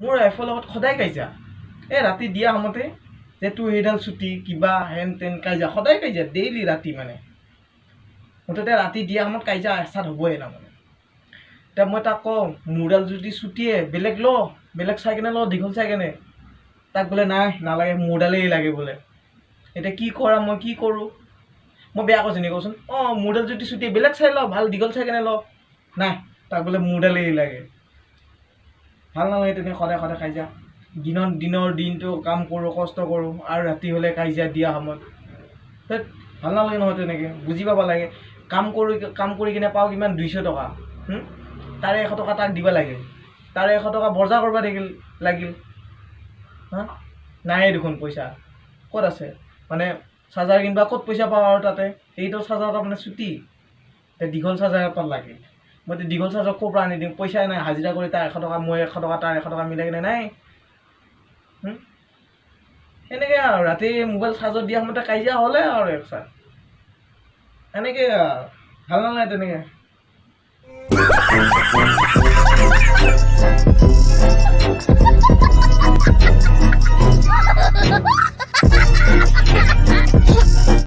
মোৰ ৱাইফৰ লগত সদায় কাজিয়া এই ৰাতি দিয়া সময়তে যে তোৰ সেইডাল ছুটি কিবা হেন তেন কাজিয়া সদায় কাজিয়া ডেইলি ৰাতি মানে মুঠতে ৰাতি দিয়া সময়ত কাজিয়া ষ্টাৰ্ট হ'বই তাৰমানে এতিয়া মই তাক কওঁ মোৰডাল যদি ছুটিয়ে বেলেগ ল বেলেগ চাই কেনে ল দীঘল চাই কেনে তাক বোলে নাই নালাগে মোৰডালেই লাগে বোলে এতিয়া কি কৰা মই কি কৰোঁ মই বেয়া কৈছোঁ নেকি কচোন অঁ মোৰডাল যদি ছুটিয়ে বেলেগ চাই ল ভাল দীঘল চাই কেনে ল নাই তাক বোলে মোৰডালেই লাগে ভাল নালাগে তেনেকৈ সদায় সদায় কাজিয়া দিনৰ দিনটো কাম কৰোঁ কষ্ট কৰোঁ আৰু ৰাতি হ'লে কাজিয়া দিয়া সময়ত ভাল নালাগে নহয় তেনেকৈ বুজি পাব লাগে কাম কৰি কিনে পাওঁ কিমান 200 টকা তাৰে 100 টকা তাক দিব লাগে তাৰে 100 টকা বজাৰ কৰিব লাগিল হা নাই দেখোন পইচা ক'ত আছে মানে চাৰ্জাৰ কিনিবা ক'ত পইচা পাওঁ আৰু তাতে এইটো চাৰ্জাৰ তাৰমানে ছুটি এতিয়া দীঘল চাৰ্জাৰ এটা লাগে মই এতিয়া দীঘল চাৰ্জাৰ ক'ৰ পৰা আনি দিম পইচাই নাই হাজিৰা কৰি তাৰ 100 টকা মই 100 টকা তাৰ 100 টকা মিলাই কিনে নাই এনেকৈ আৰু ৰাতি মোবাইল চাৰ্জত দিয়া সময়তে কাজিয়া হ'লে আৰু একচাৰ এনেকৈ ভাল নালাগে তেনেকৈ